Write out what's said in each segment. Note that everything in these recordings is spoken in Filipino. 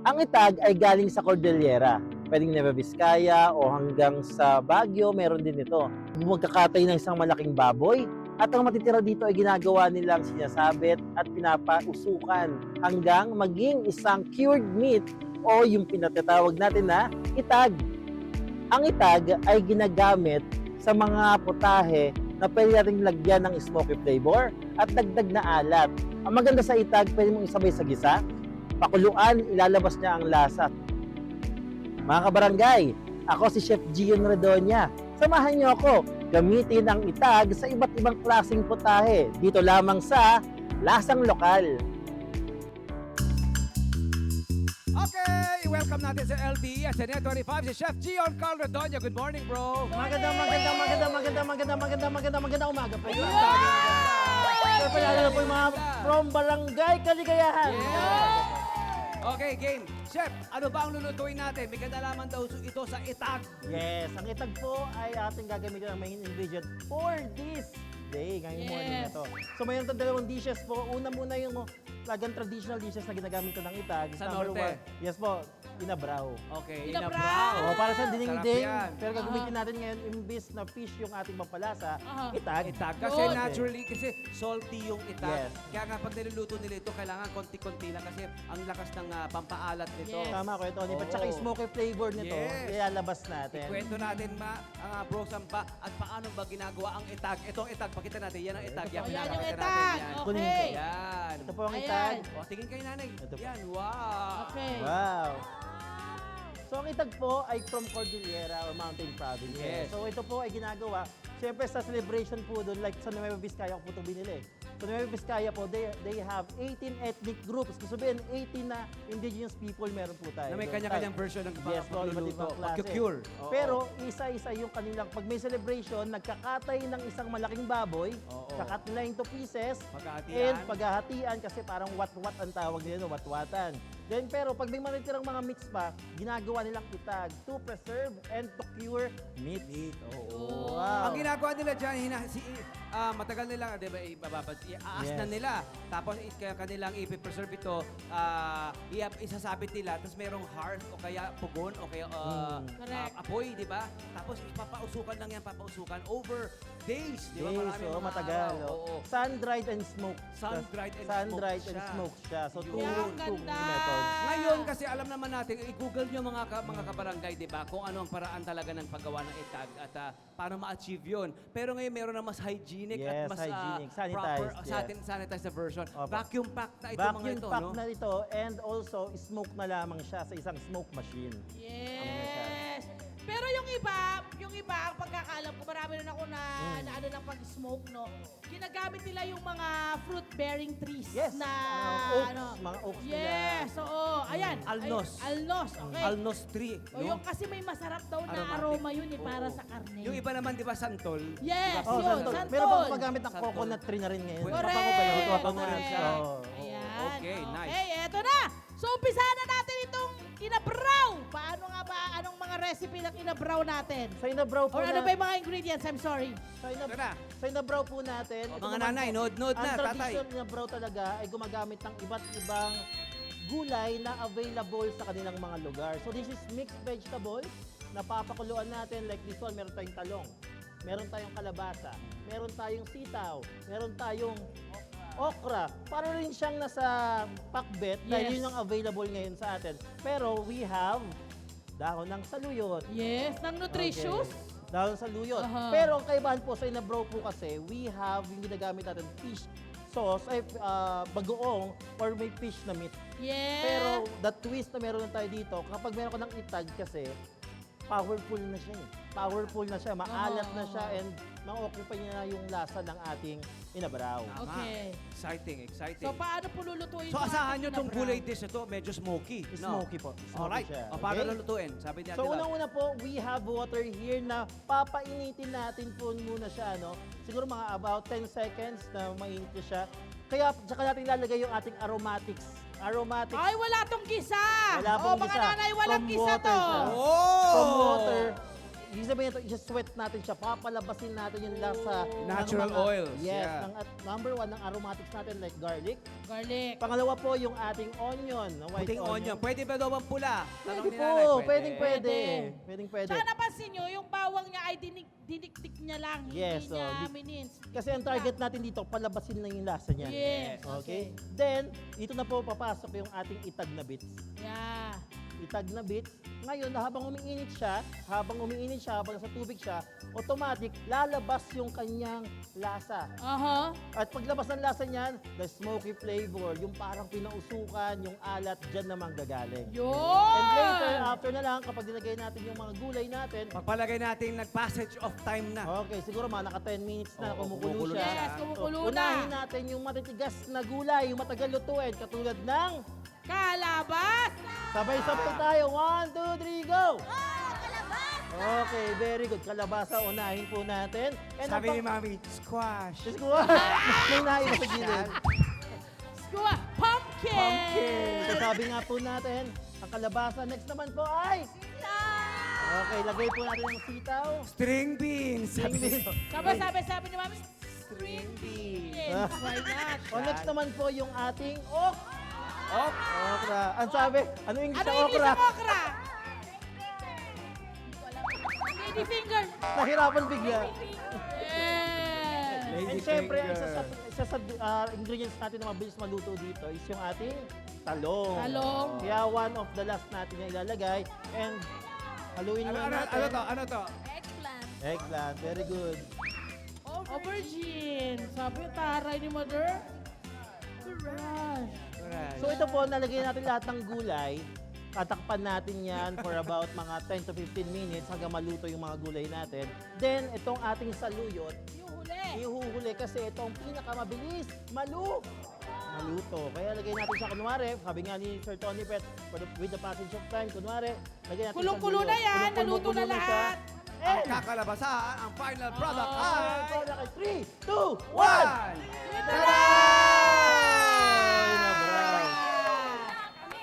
Ang itag ay galing sa Cordillera. Pwedeng Nueva Vizcaya o hanggang sa Baguio, meron din ito. Magkakatay ng isang malaking baboy at ang matitira dito ay ginagawa nilang sinasabit at pinapausukan hanggang maging isang cured meat o yung pinatatawag natin na itag. Ang itag ay ginagamit sa mga putahe na pwede natin lagyan ng smoky flavor at dagdag na alat. Ang maganda sa itag, pwede mong isabay sa gisa, pakuluan, ilalabas niya ang lasa. Mga kabarangay, ako si Chef Gian Redonia. Samahan niyo ako gamitin ang itag sa iba't ibang klaseng putahe. Dito lamang sa Lasang Lokal. Okay, welcome natin sa LTE at sa Net25 si Chef Gian Carl Redonia. Good morning, bro. Magandang umaga po. Sir, palala po yung mga from Barangay Kaligayahan. Okay, game. Chef, ano ba ang lulutuin natin? May kadalaman daw ito sa itag. Yes, ang itag po ay ating gagamitin ang main ingredient for this day, ngayong morning na to. So mayroon tayong dalawang dishes po. Una muna yung talagang traditional dishes na ginagamit ko ng itag. Sa Number norte? one, yes po, inabraw. Okay, Inabraw. Oh, para sa dinding-ding. Sarap yan. Pero gagamitin natin ngayon, imbis na fish yung ating pampalasa, itag. Itag. Kasi Yun. naturally, kasi salty yung itag. Yes. Kaya nga pag niluluto nila ito, kailangan konti-konti lang kasi ang lakas ng pampaalat nito. Yes. Tama ko ito. Oo. At saka yung smoky flavor nito, Yes. ilalabas natin. Ikwento natin bro Sampa at paano ba ginagawa ang itag. Ito ang itag, pakita natin. Yan ang itag. Yan, Oh, yan yung pinapakita itag. natin yan. Kunin Okay. ko. Yan. Ito po ang Ayan. itag. O, tingin kayo nanay. Ito po. Yan, wow. Okay. Wow! So ang itag po ay from Cordillera or Mountain Province. Yes. So ito po ay ginagawa, siyempre sa celebration po doon, like sa Nueva Vizcaya ko po ito binili. Sa Nueva Vizcaya po, they have 18 ethnic groups. Gusto sabihin, 18 na indigenous people meron po tayo. Na may doon. kanya-kanyang version ng Yes, po, iba't pagluluto. ibang klase. Pag-cure. Oo. Pero isa-isa yung kanilang, pag may celebration, nagkakatay ng isang malaking baboy, Oo. kakat nila into pieces, Pagkahatian. and paghahatian kasi parang wat-wat ang tawag nila, no? Wat-watan. Then pero pag may maritirang mga meats pa, ginagawa nilang itag to preserve and to cure meat. Oo. Wow. Ang ginagawa nila dyan, matagal nila, di ba, iaas Yes. na nila. Tapos kaya kanilang ipipreserve ito, isasabit nila, tapos merong hearth o kaya pugon o kaya Correct. apoy, di ba? Tapos papausukan lang yan, papausukan over days, di ba? Days, Maraming mga matagal. araw. Oo. Sun-dried and smoked. Sun-dried and Sun-dried smoked and siya. smoked siya. So two, Yun. Ang two ganda. methods. Ngayon kasi alam naman natin, i-google nyo mga kabarangay, di ba? Kung ano ang paraan talaga ng paggawa ng itag at paano ma-achieve yun. Pero ngayon meron na mas hygienic Yes, at mas hygienic, proper, sanitized, yes. sanitized na version. Opo. Vacuum pack na ito mga Vacuum ito, pack no? na ito and also smoke na lamang siya sa isang smoke machine. Yes. Pero yung iba, ang pagkakaalam ko, marami rin ako na ano ng pag-smoke, no? Ginagamit nila yung mga fruit-bearing trees Yes, na mga oaks nila. Yes, oo. Ayan. Alnos. Alnos, okay. Alnos tree, O no? yung kasi may masarap daw na Aromatic. aroma yun para Oo. sa karne. Yung iba naman, di ba, santol? Yes, Oh, yun, santol. santol. Meron pa gumagamit ng Santol. coconut tree na rin ngayon. Pwede Correct. mabango ba yun? Mabango Mabango rin siya. Oo. Ayan. Okay, nice. Okay, eto na. So, umpisahan na natin itong inabraw. Paano nga ba? Anong mga recipe ng inabraw natin? Sa inabraw po Or ano ba yung mga ingredients? I'm sorry. Ito na. Sa inabraw po natin, O, ito mga naman nanay, po, nod na, ang tatay. traditional inabraw talaga ay gumagamit ng iba't ibang gulay na available sa kanilang mga lugar. So this is mixed vegetables na papakuluan natin. Like this one, meron tayong talong, meron tayong kalabasa, meron tayong sitaw, meron tayong okra. Para rin siyang nasa pakbet dahil Yes. yun ang available ngayon sa atin. Pero we have dahon ng saluyot. Yes, ng nutritious. Okay. Dahon sa luyot. Aha. Pero ang kaibahan po sa inabraw po kasi, we have yung ginagamit natin fish sauce, ay bagoong or may fish na meat. Yes. Pero the twist na meron tayo dito, kapag meron ka ng itag kasi, powerful na siya eh. Powerful na siya, maalat na siya, and ma-occupy niya na yung lasa ng ating inabraw. Tama. Okay. Exciting, exciting. So, paano po lulutuin So, yung asahan ating nyo itong inabraw? gulay dish na to, medyo smoky. no? Smoky po. Smoky Alright. siya. O, paano Okay? lulutuin? Sabi niya, So unang-una po, we have water here na papainitin natin po muna siya, no? Siguro mga about 10 seconds na mainit na siya. Kaya saka natin ilalagay yung ating aromatics. Aromatics Ay, wala tong gisa. Wala Oh, pong mga gisa. nanay, walang From gisa water to. siya. Oh! from water. ibig sabihin ito, i-sweat natin siya, papalabasin natin yung lasa. ng Natural mga- oils, Yes, yeah. at number 1, ng aromatics natin like garlic. Garlic. Pangalawa po yung ating onion, na white Puting onion. Pwede ba daw ang pula? Tanong Pwede ni po, nanay, pwede. Pwede. Pwede. Tsaka napansin nyo, yung bawang niya ay diniktik niya lang, Yes, hindi niya oh, minins. Kasi ang target natin dito, palabasin na yung lasa niya. Yes. Okay? Then, dito na po papasok yung ating itag na bits. Yeah. Itag na bits. Ngayon, habang umiinit siya, habang nasa tubig siya, automatic, lalabas yung kanyang lasa. Aha. At paglabas ng lasa niyan, the smoky flavor, yung parang pinausukan, yung alat, dyan naman gagaling. Yun! And later, after na lang, kapag nilagay natin yung mga gulay natin, Pagpalagay natin nag-passage of time na. okay, siguro mga naka 10 minutes na, Oo, kumukulo kumukulo siya. na. Yes, kumukulo So, na. unahin natin yung matitigas na gulay, yung matagal lutuin, katulad ng Kalabas! sabay-sabay tayo. 1, 2, 3, go! Okay, very good. Kalabasa, unahin po natin. And Sabi ang ni Mami, squash. Diyos ko, may naiwas sa gilid. Skuha! Pumpkin! Pumpkin. So, sabi nga po natin, ang kalabasa. Next naman po ay... Okay, lagay po natin ang sitaw. String beans. Sabi ni Sabi ni Mami, String beans. yes, why not? O next naman po yung ating Oh, okra. Ang sabi, ano yung Ano sa yung okra? isang okra? Lady finger. Nahirapan bigla. Yes. Lady And syempre, finger. isa sa ingredients natin na mabilis maluto dito is yung ating talong. Talong. Kaya one of the last natin na ilalagay. And haluin ano, muna ano, natin. ano to? Ano to? Eggplant, very good. Aubergine. Sabi, taray ni Mother. Gosh. So ito po, nalagay natin lahat ng gulay. Tatakpan natin yan for about mga 10 to 15 minutes hanggang maluto yung mga gulay natin. Then, itong ating saluyot, Yung huli. ihuhuli kasi ito ang pinakamabilis maluto. Kaya lagay natin siya kunwari, sabi nga ni Sir Tony Pet, with the passage of time, kunwari, lagay natin Kulong-kulo na yan. Naluto na lahat. Ang kakalabasan, ang final product ay... 3, 2, 1! One!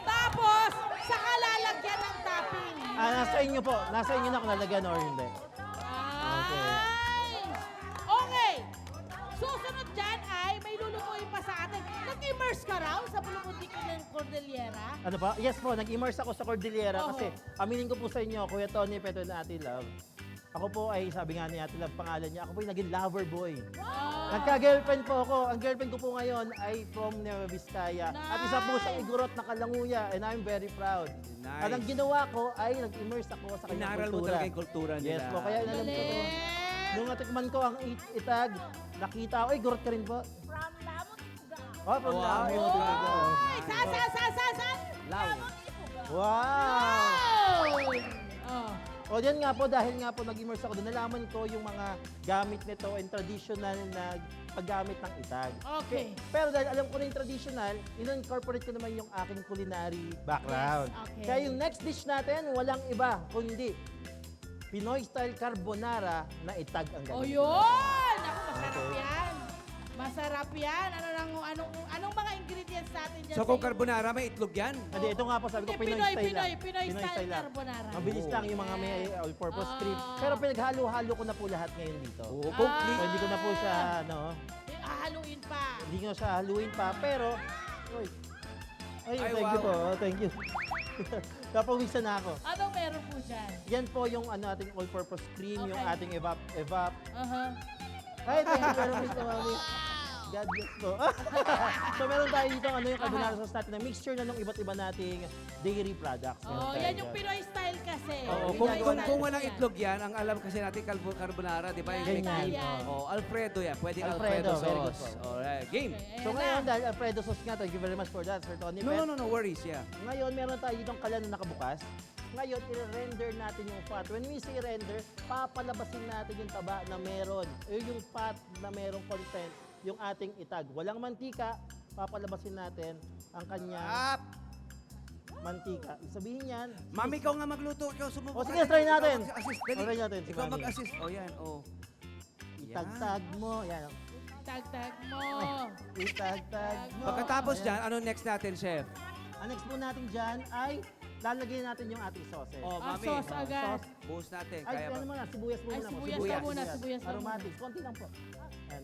Tapos, saka lalagyan ng topping. Nasa inyo po. Nasa inyo na kung lalagyan or hindi. Nice! Okay. Susunod dyan ay may lulutuin pa sa atin. Nag-immerse ka raw sa Bulumundik ng Cordillera? Ano pa? Yes po, nag-immerse ako sa Cordillera Oo. kasi aminin ko po sa inyo, Kuya Tony, Peto and Ate Love, ako po ay, sabi nga ni Ate Love, pangalan niya, ako po ay naging lover boy. Wow! Nagka-girlfriend po ako. Ang girlfriend ko po ngayon ay from Nueva Vizcaya. At isa po siyang Nice! igurot na kalanguya and I'm very proud. Nice. At ang ginawa ko ay nag-immerse ako sa kanyang Inaral mo kultura. talaga yung kultura nila. Yes po, kaya inalam ko. Galing! Nung natikman ko ang itag, nakita ko, ay, gurot ka rin po. From Lamot Ipuga. Oh, from Wow. Lamot, talaga. Ay, saan? Lao. Wow! Oh. O yan nga po, dahil nga po nag-immerse ako doon, nalaman ko yung mga gamit nito and traditional na paggamit ng itag. Okay. Pero dahil alam ko na yung traditional, in-incorporate ko naman yung aking culinary background. Yes, okay. Kaya yung next dish natin, walang iba, kundi Pinoy style carbonara na itag ang O gagawin. yun! Ako, masarap Okay. yan. Masarap yan. Anong mga ingredients natin dyan? So kung carbonara, may itlog yan? Hindi, ito nga po sabi ko, Hindi, Pinoy style lang. Pinoy style lang. carbonara. Mabilis lang yung mga may all-purpose cream. Pero pinaghalo-halo ko na po lahat ngayon dito. Oo, So, complete. hindi ko na po siya, Haluin pa. hindi ko siya haluin pa. Pero, uy, Ay, thank you wow. po. Thank you. Napawisan na ako. Anong meron po dyan? Yan po yung ating all-purpose cream, yung Okay. ating evap. Uh-huh. Ay, thank you very much, Mami. God bless po. So meron tayo dito yung carbonara sauce natin na mixture na ng iba't iba nating dairy products. Meron Oh, tayo yan yung dyan. Pinoy style kasi. Oo, Pinoy Kung style walang yan. itlog yan, ang alam kasi natin carbonara, di ba? Yung may Ganyan. cream. Yan. Oh, Alfredo yan. Pwedeng Alfredo, Alfredo, very good sauce. po. Alright, game. Okay, So ayan ngayon, na. dahil Alfredo sauce nga, thank you very much for that, Sir Tony. No worries, yeah. Ngayon, meron tayo ditong kalan na nakabukas. Ngayon, i-render natin yung fat. When we say render, papalabasin natin yung taba na meron. Yung fat na merong content, yung ating itag. Walang mantika, papalabasin natin ang kanyang mantika. Ibig sabihin yan, Mami, ikaw nga magluto. Ikaw sumubukan. O, sige, try natin. Ikaw mag-assist. Dali. Try natin, si Ikaw Mami. mag-assist. Oh, yan. Oh. itagtag mo. Yan. Tag-tag mo. Itagtag mo. Pagkatapos Ayan. dyan, ano next natin, chef? Ang next po natin dyan ay lalagyan natin yung ating sauces. Oh, Ah, mami. sauce agad. Buhos natin. Ay, Kaya ano ba? muna, sibuyas Ay, muna. sibuyas na muna, sibuyas na Aromatics, konti lang po. Yan.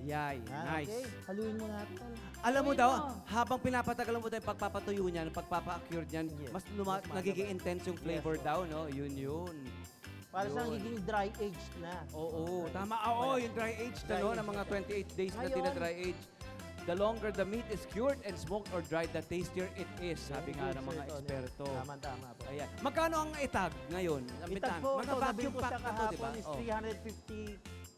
Yay, Yan, nice. Okay, haluin mo natin. Alam mo Gawin daw, mo. habang pinapatagal mo tayo pagpapatuyo niyan, pagpapa-accure niyan, Yes. mas Mas nagiging maano. intense yung flavor Yes, daw, no? Yun. Para siyang Yun. nagiging dry aged na. Oo, tama. Oo, yung dry age na, Dry no? age Ng mga na. 28 days na Ngayon- tina-dry age. The longer the meat is cured and smoked or dried, the tastier it is. Sabi nga ng mga eksperto. Tama po. Ayan. Magkano ang itag ngayon? Itag po, Mga ito, nabili vacuum ko pack siya na to, di ba? kahapon is Oh. 350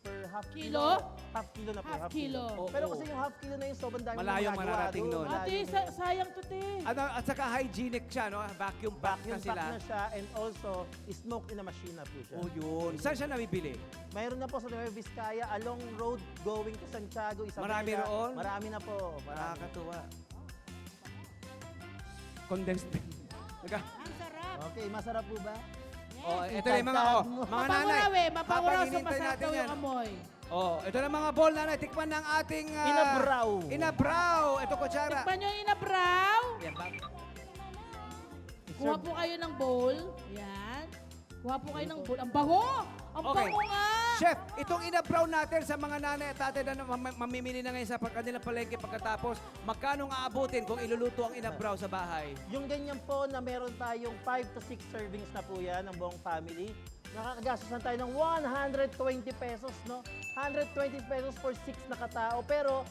per half Kilo? kilo. Half kilo na po, Half half kilo. kilo. Oo. Pero kasi yung half kilo na yun, sobrang dami Malayong nagagawa mararating doon. nun. Malayo Ate, na yun. sayang to, te. At saka hygienic siya, no? Vacuum pack na Vacuum sila. pack na siya and also smoke in a machine na po siya. Oh, yun. Saan siya nabibili? Mayroon na po sa Nueva Vizcaya along road going to Santiago, Isabela. Marami roon? Marami na po. Marami. Nakakatuwa. Condensed. Ang sarap. Okay, masarap po ba? Oh, Yes. ito na yung mga, oh, mga nanay. Mapanguraw eh, mapanguraw habang sa hinintay masarap natin daw yan. yung amoy. Oh, ito na mga bowl nanay. Tikman ng ating... Inabraw. Inabraw. Ito, kutsara. Tikman nyo yung inabraw. Yan, Kuha po kayo ng bowl. Yan. Kuha po kayo ng bowl. Ang bango! Ang Okay. bango nga! Chef, itong inabraw natin sa mga nanay at tatay na mamimili na ngayon sa kanilang palengke pagkatapos, magkano nga aabutin kung iluluto ang inabraw sa bahay? Yung ganyan po na meron tayong 5 to 6 servings na po yan ng buong family. Nakakagastos na tayo ng 120 pesos, no? 120 pesos for 6 na katao. Pero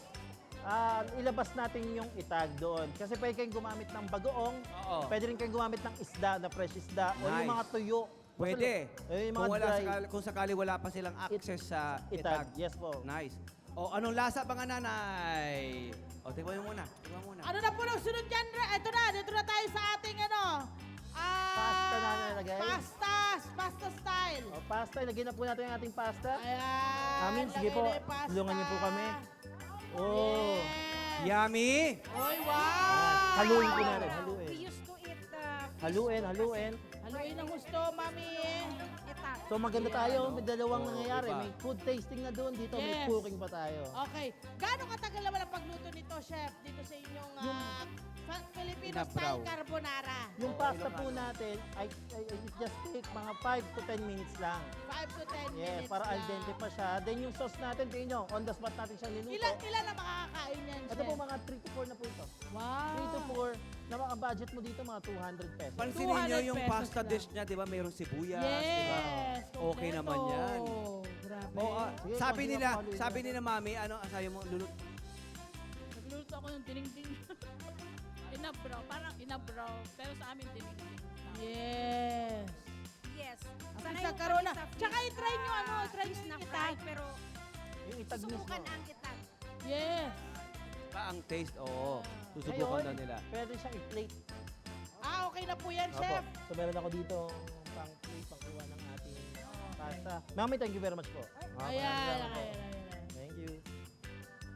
ilabas natin yung itag doon. Kasi pwede kayong gumamit ng bagoong, Oo. pwede rin kayong gumamit ng isda, na fresh isda, o yung Nice. mga tuyo. Pwede. Yung mga dry Kung sakali wala pa silang access sa itag. itag. Yes po. Nice. O, anong lasa mga nanay? O, tingnan mo muna. Tingnan mo muna. Ano na po nang sunod dyan? Ito na, dito na tayo sa ating ano. Pasta na nilagay. Pasta style. O, pasta, ilagay na po natin ang ating pasta. Ayan. Amin, sige lagay po. na yung pasta. Tulungan niyo po kami. Oh. Yes. Yummy! Oy, wow! Haluin ko na rin, haluin. We used to eat Haluin. Haluin ang gusto, mami. itak. So maganda tayo, may dalawang Oo, nangyayari. diba? May food tasting na doon, dito may Yes. cooking pa tayo. Okay. Gaano katagal naman ang pagluto nito, chef? Dito sa inyong Filipino Inabraw. style carbonara. Yung Oo, pasta Ilocano. po natin, it just take mga 5 to 10 minutes lang. 5 to 10 Yes, minutes para lang. al dente pa siya. Then yung sauce natin, tingin nyo, on the spot natin siya niluto. Ilan na makakakain yan, chef? Ito po mga 3 to 4 na po ito. Wow. 3 to 4, na budget mo dito mga 200 pesos. Pansinin nyo 200 yung pesos pasta lang. dish niya, di ba? Mayroong sibuyas, di ba? Yes. Okay kompleto. naman yan. Grabe. O, Sige, sabi konti nila, lang po, sabi Lina. nila mami, ano, sabi mo, lulut. Nagluluto ako ng dinding. Inabraw, parang inabraw. Pero sa amin dinding. Yes. Yes. Ang Sanay isa mo karoon kami na. sa Tsaka fish i-try nyo, na try fish nyo na yung fry, itak. pero Yung itag mismo. susubukan ang itak. Yes. Ba ang taste? Oo. Susubukan Ngayon, na nila. pwede siyang i-plate. Okay na po yan, Opo. chef. So meron ako dito pang plate, pang kuha ng ating pasta. Mami, thank you very much po. Ayan, Salamat po. ayan. Thank you.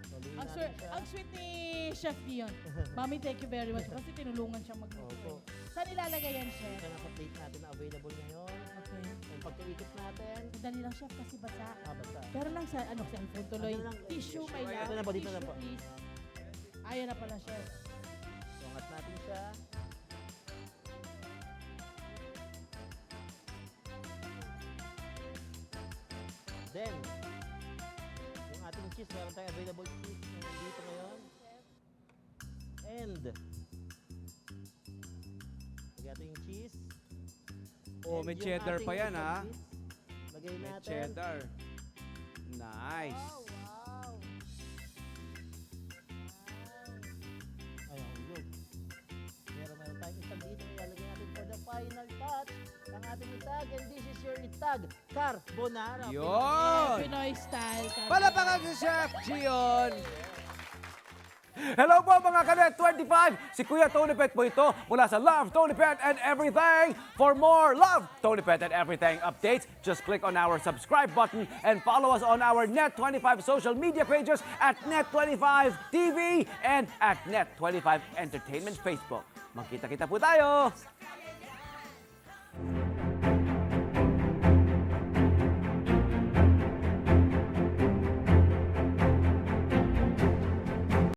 Tuloy Ang, natin siya. ang sweet ni Chef Dion. Mami, thank you very much. Kasi tinulungan siya magluto. Opo. Saan ilalagay yan, chef? Ito na sa plate natin na available ngayon. Okay. Yung pagkaikot natin, Madali lang, chef, kasi basa. basta. Pero lang sa, cellphone tuloy. Ano lang, Tissue, may Ito na po, dito na po. please. Ayan na pala, chef. Sungat natin siya. Then, yung ating cheese, meron tayong available cheese na dito ngayon. And, lagay natin yung cheese. Oh, And may yung cheddar pa ating yan, ha? cheese, lagay May natin. cheddar. Nice. Ayun, look. Meron tayong itag dito. Ilalagay natin for the final touch ang ating itag. And this is your itag carbonara. Yun! Pinoy style. Palapakan si Chef Gion! Hello po mga Kanet 25! Si Kuya Tony Pet po ito mula sa Love, Tony Pet and Everything. For more Love, Tony Pet and Everything updates, just click on our subscribe button and follow us on our Net25 social media pages at Net25 TV and at Net25 Entertainment Facebook. Magkita-kita po tayo!